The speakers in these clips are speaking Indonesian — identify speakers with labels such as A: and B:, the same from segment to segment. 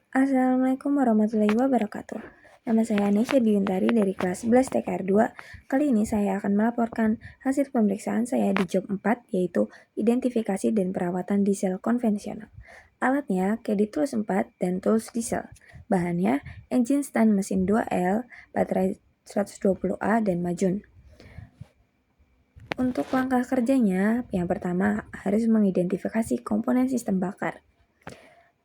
A: Assalamualaikum warahmatullahi wabarakatuh. Nama saya Anesya Diuntari dari kelas 11 TKR 2. Kali ini saya akan melaporkan hasil pemeriksaan saya di job 4, yaitu identifikasi dan perawatan diesel konvensional. Alatnya Caddy Tools 4 dan Tools Diesel. Bahannya engine stand mesin 2L, baterai 120A, dan majun. Untuk langkah kerjanya, yang pertama harus mengidentifikasi komponen sistem bakar.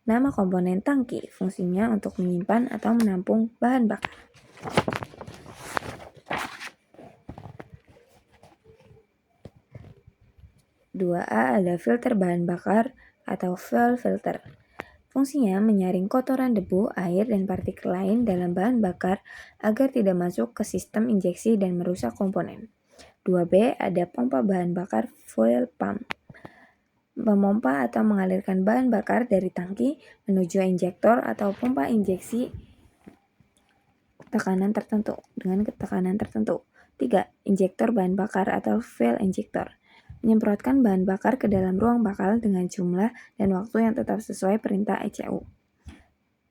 A: Nama komponen tangki, fungsinya untuk menyimpan atau menampung bahan bakar. Dua A ada filter bahan bakar atau fuel filter. Fungsinya menyaring kotoran debu, air, dan partikel lain dalam bahan bakar agar tidak masuk ke sistem injeksi dan merusak komponen. 2B ada pompa bahan bakar fuel pump. Memompa atau mengalirkan bahan bakar dari tangki menuju injektor atau pompa injeksi dengan tekanan tertentu. 3. Injektor bahan bakar atau fuel injector. Menyemprotkan bahan bakar ke dalam ruang bakar dengan jumlah dan waktu yang tetap sesuai perintah ECU.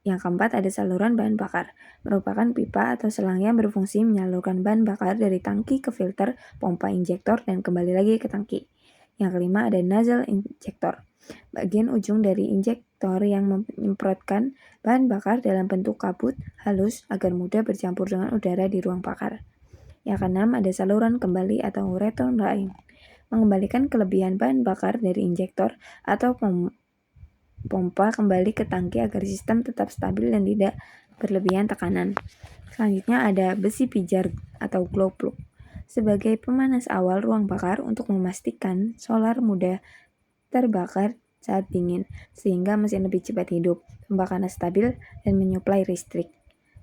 A: Yang keempat ada saluran bahan bakar. Merupakan pipa atau selang yang berfungsi menyalurkan bahan bakar dari tangki ke filter, pompa injektor, dan kembali lagi ke tangki. Yang kelima ada nozzle injektor. Bagian ujung dari injektor yang menyemprotkan bahan bakar dalam bentuk kabut halus agar mudah bercampur dengan udara di ruang bakar. Yang keenam ada saluran kembali atau return line. Mengembalikan kelebihan bahan bakar dari injektor atau pompa kembali ke tangki agar sistem tetap stabil dan tidak berlebihan tekanan. Selanjutnya ada besi pijar atau glow plug. Sebagai pemanas awal ruang bakar untuk memastikan solar mudah terbakar saat dingin, sehingga mesin lebih cepat hidup, pembakaran stabil, dan menyuplai listrik.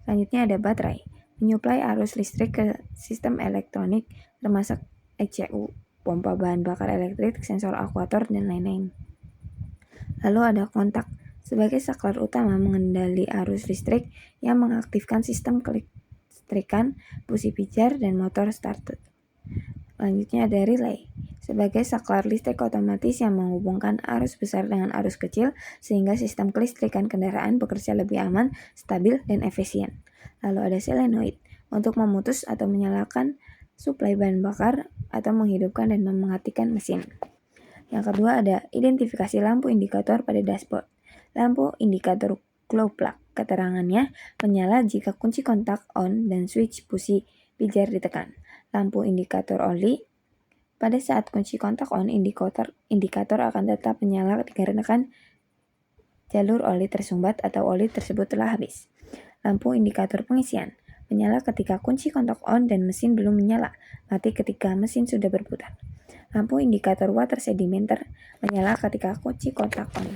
A: Selanjutnya ada baterai, menyuplai arus listrik ke sistem elektronik termasuk ECU, pompa bahan bakar elektrik, sensor aktuator, dan lain-lain. Lalu ada kontak, sebagai saklar utama mengendali arus listrik yang mengaktifkan sistem kelistrikan, busi pijar, dan motor starter. Selanjutnya ada relay, sebagai saklar listrik otomatis yang menghubungkan arus besar dengan arus kecil sehingga sistem kelistrikan kendaraan bekerja lebih aman, stabil, dan efisien. Lalu ada solenoid, untuk memutus atau menyalakan suplai bahan bakar atau menghidupkan dan mematikan mesin. Yang kedua ada identifikasi lampu indikator pada dashboard. Lampu indikator glow plug, keterangannya menyala jika kunci kontak on dan switch busi pijar ditekan. Lampu indikator oli, pada saat kunci kontak on, indikator akan tetap menyala dikarenakan jalur oli tersumbat atau oli tersebut telah habis. Lampu indikator pengisian, menyala ketika kunci kontak on dan mesin belum menyala, mati ketika mesin sudah berputar. Lampu indikator water sedimenter, menyala ketika kunci kontak on.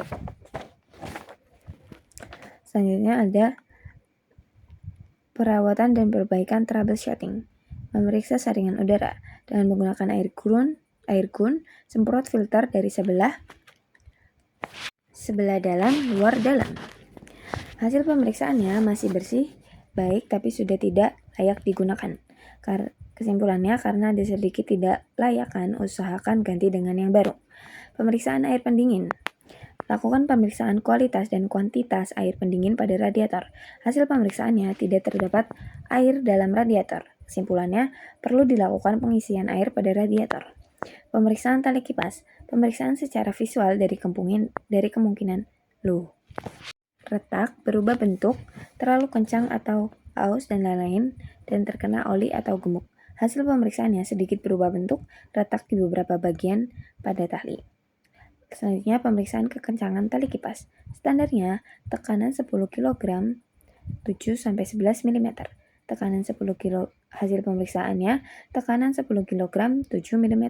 A: Selanjutnya ada perawatan dan perbaikan troubleshooting. Memeriksa saringan udara dengan menggunakan air gun, semprot filter dari sebelah dalam, luar dalam. Hasil pemeriksaannya masih bersih, baik, tapi sudah tidak layak digunakan. Kesimpulannya, karena ada sedikit tidak layakan, usahakan ganti dengan yang baru. Pemeriksaan air pendingin. Lakukan pemeriksaan kualitas dan kuantitas air pendingin pada radiator. Hasil pemeriksaannya tidak terdapat air dalam radiator. Kesimpulannya, perlu dilakukan pengisian air pada radiator. Pemeriksaan tali kipas. Pemeriksaan secara visual dari kemungkinan low, retak, berubah bentuk, terlalu kencang atau aus, dan lain-lain, dan terkena oli atau gemuk. Hasil pemeriksaannya sedikit berubah bentuk, retak di beberapa bagian pada tali. Selanjutnya pemeriksaan kekencangan tali kipas. Standarnya tekanan 10 kg 7-11 mm. Tekanan 10 kg. Hasil pemeriksaannya tekanan 10 kg 7 mm.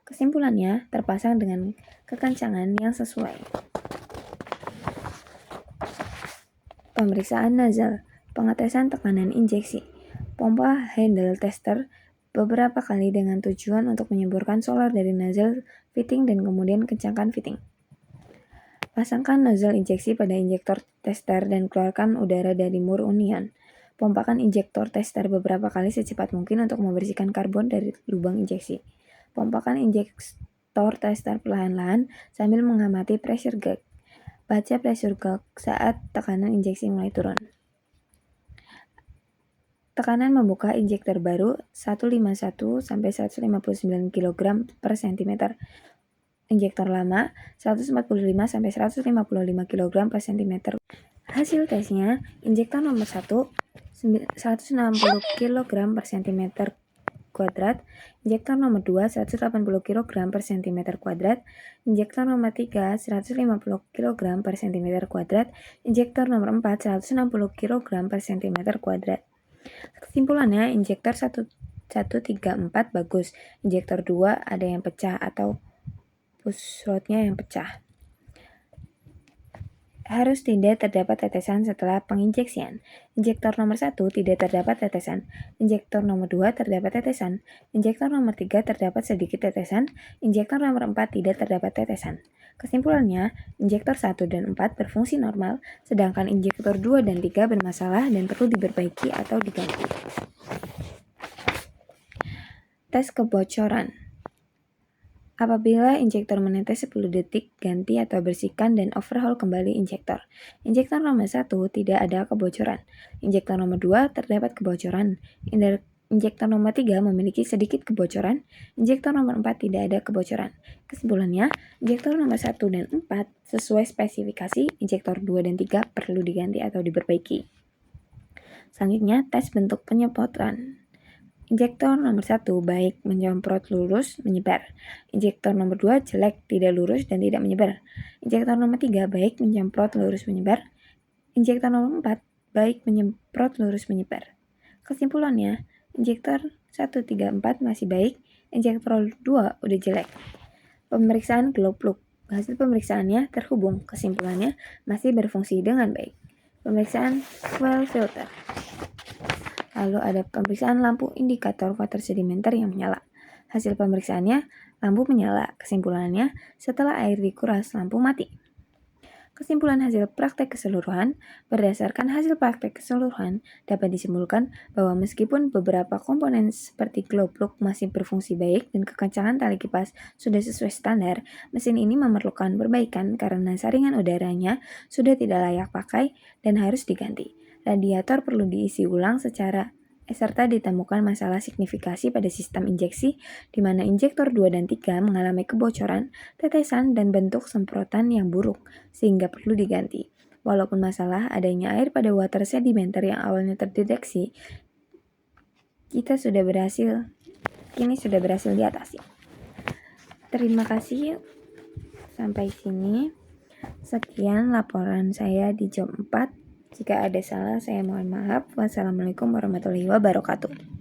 A: Kesimpulannya terpasang dengan kekencangan yang sesuai. Pemeriksaan nozzle, pengetesan tekanan injeksi. Pompa handle tester beberapa kali dengan tujuan untuk menyemburkan solar dari nozzle fitting dan kemudian kencangkan fitting. Pasangkan nozzle injeksi pada injektor tester dan keluarkan udara dari mur union. Pompakan injektor tester beberapa kali secepat mungkin untuk membersihkan karbon dari lubang injeksi. Pompakan injektor tester perlahan-lahan sambil mengamati pressure gauge. Baca pressure gauge saat tekanan injeksi mulai turun. Tekanan membuka injektor baru 151 sampai 159 kg per cm. Injektor lama 145 sampai 155 kg per cm. Hasil tesnya, injektor nomor 1 160 kg per cm kuadrat, injektor nomor 2 180 kg per cm kuadrat, injektor nomor 3 150 kg per cm kuadrat, injektor nomor 4 160 kg per cm kuadrat. Kesimpulannya, injektor 134 bagus, injektor 2 ada yang pecah atau push rodnya yang pecah. Harus tidak terdapat tetesan setelah penginjeksian. Injektor nomor 1 tidak terdapat tetesan. Injektor nomor 2 terdapat tetesan. Injektor nomor 3 terdapat sedikit tetesan. Injektor nomor 4 tidak terdapat tetesan. Kesimpulannya, injektor 1 dan 4 berfungsi normal, sedangkan injektor 2 dan 3 bermasalah dan perlu diperbaiki atau diganti. Tes kebocoran. Apabila injektor menetes 10 detik, ganti atau bersihkan dan overhaul kembali injektor. Injektor nomor 1 tidak ada kebocoran. Injektor nomor 2 terdapat kebocoran. Injektor nomor 3 memiliki sedikit kebocoran. Injektor nomor 4 tidak ada kebocoran. Kesimpulannya, injektor nomor 1 dan 4 sesuai spesifikasi, injektor 2 dan 3 perlu diganti atau diperbaiki. Selanjutnya, tes bentuk penyemprotan. Injektor nomor 1 baik, menyemprot lurus, menyebar. Injektor nomor 2 jelek, tidak lurus dan tidak menyebar. Injektor nomor 3 baik, menyemprot lurus, menyebar. Injektor nomor 4 baik, menyemprot lurus, menyebar. Kesimpulannya, injektor 1, 3, 4 masih baik, injektor 2 udah jelek. Pemeriksaan glow plug. Hasil pemeriksaannya terhubung, kesimpulannya masih berfungsi dengan baik. Pemeriksaan fuel filter. Lalu ada pemeriksaan lampu indikator water sedimenter yang menyala. Hasil pemeriksaannya, lampu menyala. Kesimpulannya, setelah air dikuras, lampu mati. Kesimpulan hasil praktek keseluruhan, berdasarkan hasil praktek keseluruhan, dapat disimpulkan bahwa meskipun beberapa komponen seperti glow plug masih berfungsi baik dan kekencangan tali kipas sudah sesuai standar, mesin ini memerlukan perbaikan karena saringan udaranya sudah tidak layak pakai dan harus diganti. Radiator perlu diisi ulang serta ditemukan masalah signifikasi pada sistem injeksi di mana injektor 2 dan 3 mengalami kebocoran, tetesan, dan bentuk semprotan yang buruk, sehingga perlu diganti. Walaupun masalah adanya air pada water sedimenter yang awalnya terdeteksi, kini sudah berhasil diatasi. Terima kasih. Sampai sini. Sekian laporan saya di job 4. Jika ada salah, saya mohon maaf. Wassalamualaikum warahmatullahi wabarakatuh.